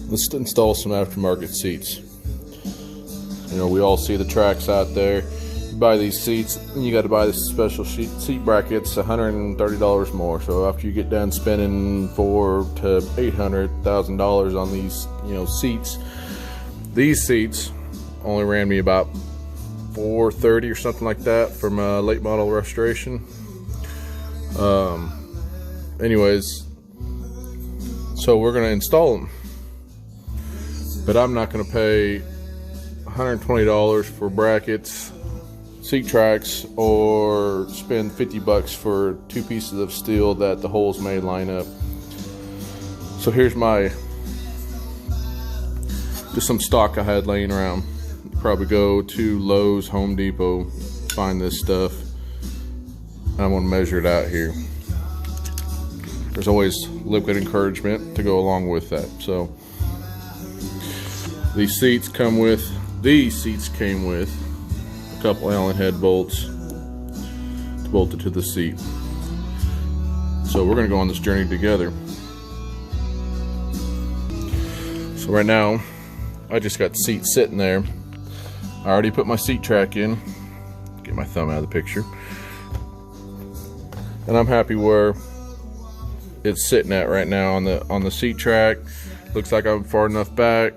let's install some aftermarket seats. You know, we all see the tracks out there. You buy these seats, and you got to buy this special seat brackets, $130 more. So after you get done spending $400,000 to $800,000 on these, you know, seats, these seats only ran me about $430 or something like that from a late model restoration. Anyways, so we're gonna install them, but I'm not gonna pay $120 for brackets, seat tracks, or spend $50 for 2 pieces of steel that the holes may line up. So here's just some stock I had laying around. Probably go to Lowe's, Home Depot, find this stuff. I'm gonna measure it out here. There's always liquid encouragement to go along with that. So these seats came with a couple Allen head bolts bolted to the seat. So we're gonna go on this journey together. So right now, I just got the seat sitting there. I already put my seat track in. Get my thumb out of the picture. And I'm happy where it's sitting at right now on the seat track. Looks like I'm far enough back.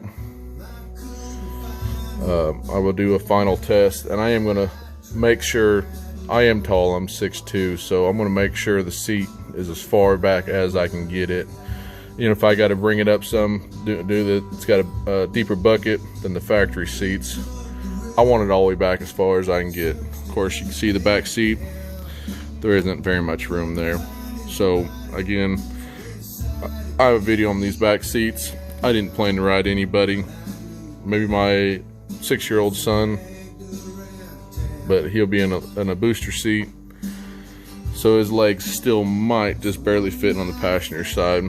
I will do a final test, and I am gonna make sure, I am tall, I'm 6'2", so I'm gonna make sure the seat is as far back as I can get it. You know, if I got to bring it up some, it's got a deeper bucket than the factory seats. I want it all the way back as far as I can get. Of course, you can see the back seat. There isn't very much room there. So again, I have a video on these back seats. I didn't plan to ride anybody. Maybe my 6-year-old son, but he'll be in a booster seat. So his legs still might just barely fit on the passenger side.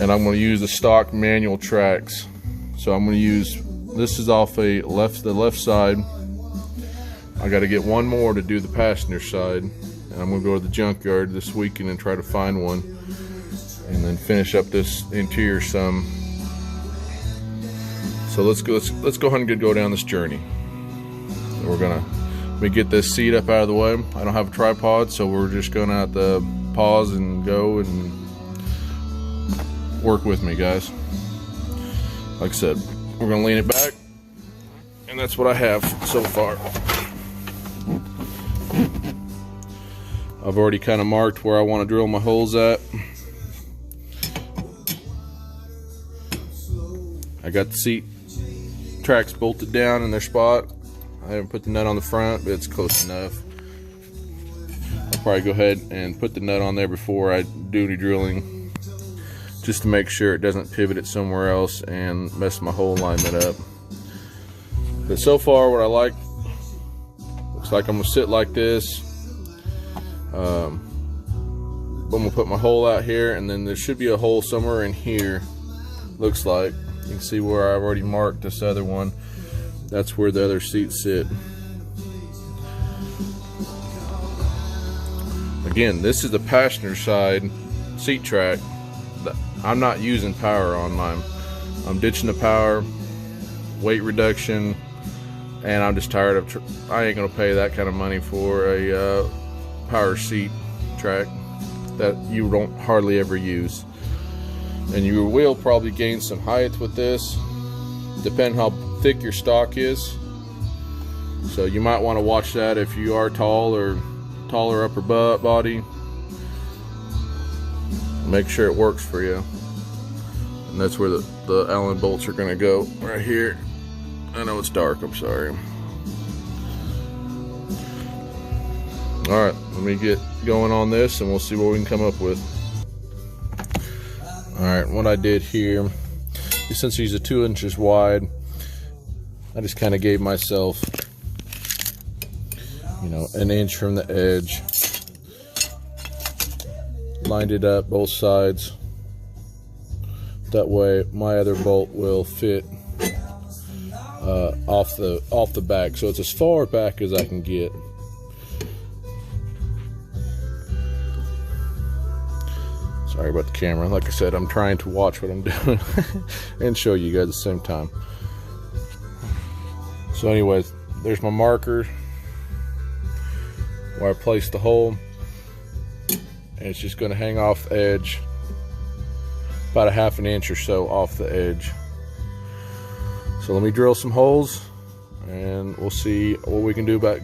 And I'm going to use the stock manual tracks. So I'm going to use, this is off the left side. I got to get one more to do the passenger side, and I'm going to go to the junkyard this weekend and try to find one, and then finish up this interior some. So let's go ahead and go down this journey. Let me get this seat up out of the way. I don't have a tripod, so we're just going to have to pause and go and work with me, guys. Like I said, we're gonna lean it back, and that's what I have so far. I've already kind of marked where I want to drill my holes at. I got the seat tracks bolted down in their spot. I haven't put the nut on the front, but it's close enough. I'll probably go ahead and put the nut on there before I do any drilling, just to make sure it doesn't pivot it somewhere else and mess my hole alignment up. But so far, what I like, looks like I'm gonna sit like this. I'm gonna put my hole out here, and then there should be a hole somewhere in here. Looks like you can see where I've already marked this other one. That's where the other seats sit. Again, this is the passenger side seat track. I'm not using power on mine. I'm ditching the power, weight reduction, and I'm just tired of, I ain't gonna pay that kind of money for a power seat track that you don't hardly ever use. And you will probably gain some height with this, depending how thick your stock is. So you might want to watch that if you are tall or taller upper body. Make sure it works for you. And that's where the Allen bolts are going to go, right here. I know it's dark, I'm sorry. Alright, let me get going on this and we'll see what we can come up with. Alright, what I did here, since these are 2 inches wide, I just kind of gave myself, you know, an inch from the edge. Lined it up both sides. That way my other bolt will fit off the back, so it's as far back as I can get. So Sorry about the camera. Like I said, I'm trying to watch what I'm doing and show you guys at the same time. So anyways, there's my marker where I placed the hole, and it's just going to hang off the edge, about a ½ inch or so off the edge. So let me drill some holes, and we'll see what we can do about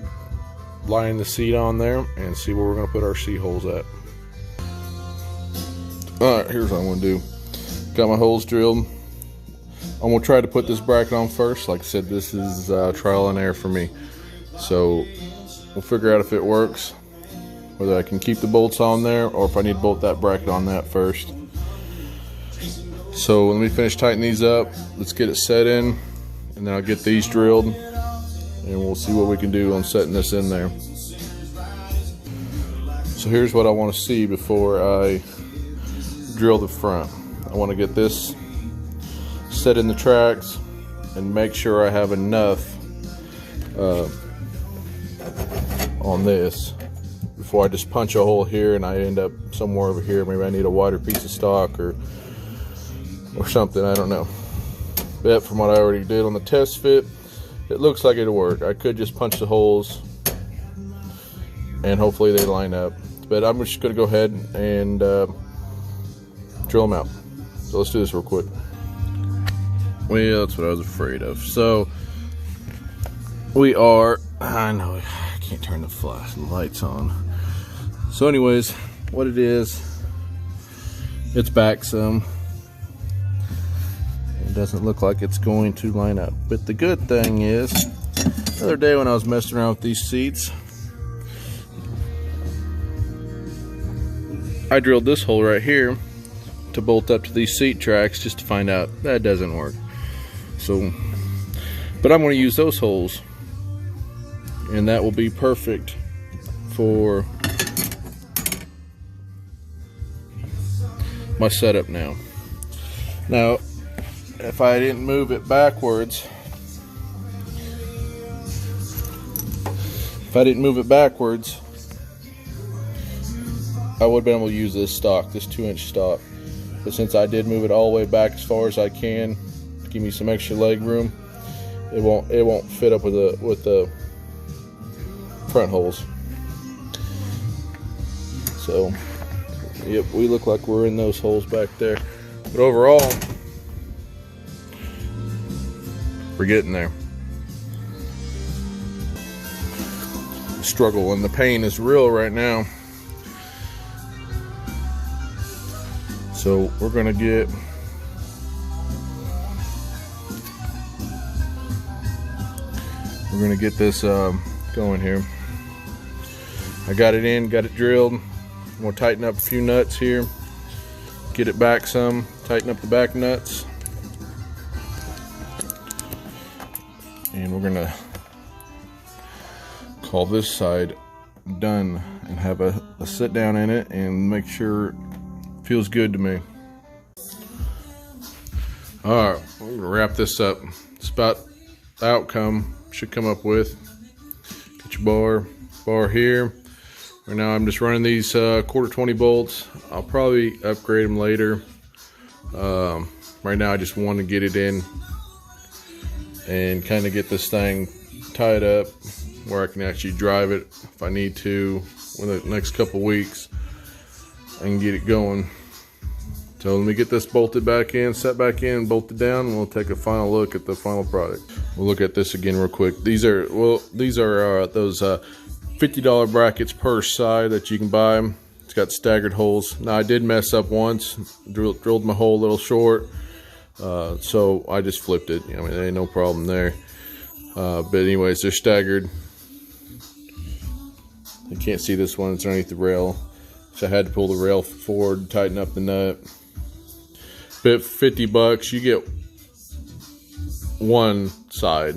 lining the seat on there, and see where we're going to put our seat holes at. Alright, here's what I'm going to do. Got my holes drilled. I'm going to try to put this bracket on first. Like I said, this is trial and error for me. So we'll figure out if it works, whether I can keep the bolts on there or if I need to bolt that bracket on that first. So let me finish tightening these up. Let's get it set in, and then I'll get these drilled, and we'll see what we can do on setting this in there. So here's what I want to see before I drill the front. I want to get this set in the tracks and make sure I have enough on this before I just punch a hole here and I end up somewhere over here. Maybe I need a wider piece of stock or something, I don't know. But from what I already did on the test fit, it looks like it'll work. I could just punch the holes and hopefully they line up. But I'm just gonna go ahead and drill them out. So let's do this real quick. Well, that's what I was afraid of. So we are, I know I can't turn the flash lights on. So anyways, what it is, it's back some. It doesn't look like it's going to line up. But the good thing is, the other day when I was messing around with these seats, I drilled this hole right here to bolt up to these seat tracks just to find out that doesn't work. So, but I'm going to use those holes, and that will be perfect for my setup now. Now, if I didn't move it backwards, I would have been able to use this stock, this 2-inch stock. But since I did move it all the way back as far as I can to give me some extra leg room, it won't fit up with the front holes. So, yep, we look like we're in those holes back there. But overall, we're getting there. The struggle and the pain is real right now. So we're gonna get this going here. I got it in, got it drilled. I'm gonna tighten up a few nuts here, get it back some, tighten up the back nuts, and we're gonna call this side done and have a sit down in it and make sure it feels good to me. Alright, we're gonna wrap this up. It's about the outcome should come up with. Get your bar here. Right now I'm just running these quarter 20 bolts. I'll probably upgrade them later. Right now I just want to get it in and kind of get this thing tied up where I can actually drive it if I need to in the next couple weeks and get it going. So let me get this bolted back in, set back in, bolted down, and we'll take a final look at the final product. We'll look at this again real quick. These are those $50 brackets per side that you can buy. It's got staggered holes. Now I did mess up once, drilled my hole a little short, so I just flipped it. I mean, there ain't no problem there. But anyways, they're staggered. You can't see this one, it's underneath the rail. So I had to pull the rail forward, tighten up the nut. But for $50, you get one side.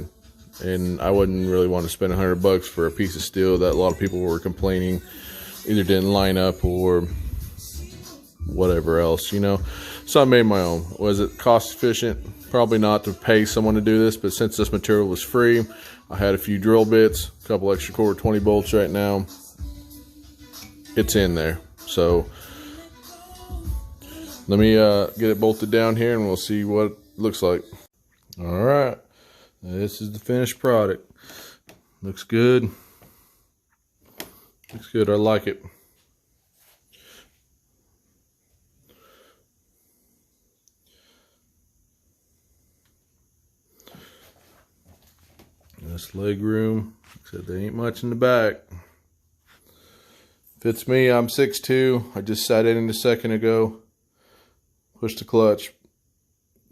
And I wouldn't really want to spend $100 for a piece of steel that a lot of people were complaining either didn't line up or whatever else, you know. So I made my own. Was it cost efficient? Probably not to pay someone to do this, but since this material was free, I had a few drill bits, a couple extra quarter 20 bolts right now. It's in there. So Let me get it bolted down here and we'll see what it looks like. All right, this is the finished product. Looks good. Looks good, I like it. This leg room, except there ain't much in the back. Fits me, I'm 6'2". I just sat in it a second ago. Push the clutch,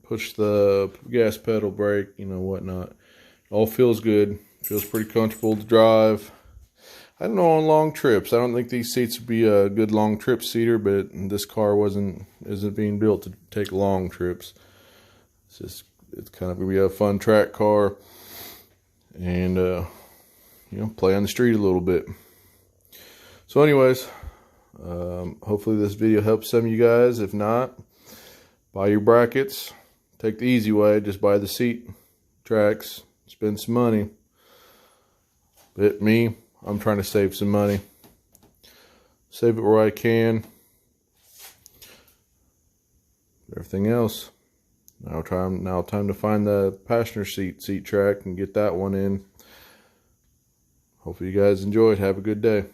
push the gas pedal, brake, you know, whatnot. All feels good. Feels pretty comfortable to drive. I don't know, on long trips, I don't think these seats would be a good long trip seater, but this car isn't being built to take long trips. It's kind of gonna be a fun track car, and you know, play on the street a little bit. So anyways, hopefully this video helps some of you guys. If not, buy your brackets. Take the easy way, just buy the seat tracks, spend some money. But me, I'm trying to save some money. Save it where I can. Everything else, now time to find the passenger seat track and get that one in. Hopefully you guys enjoyed. Have a good day.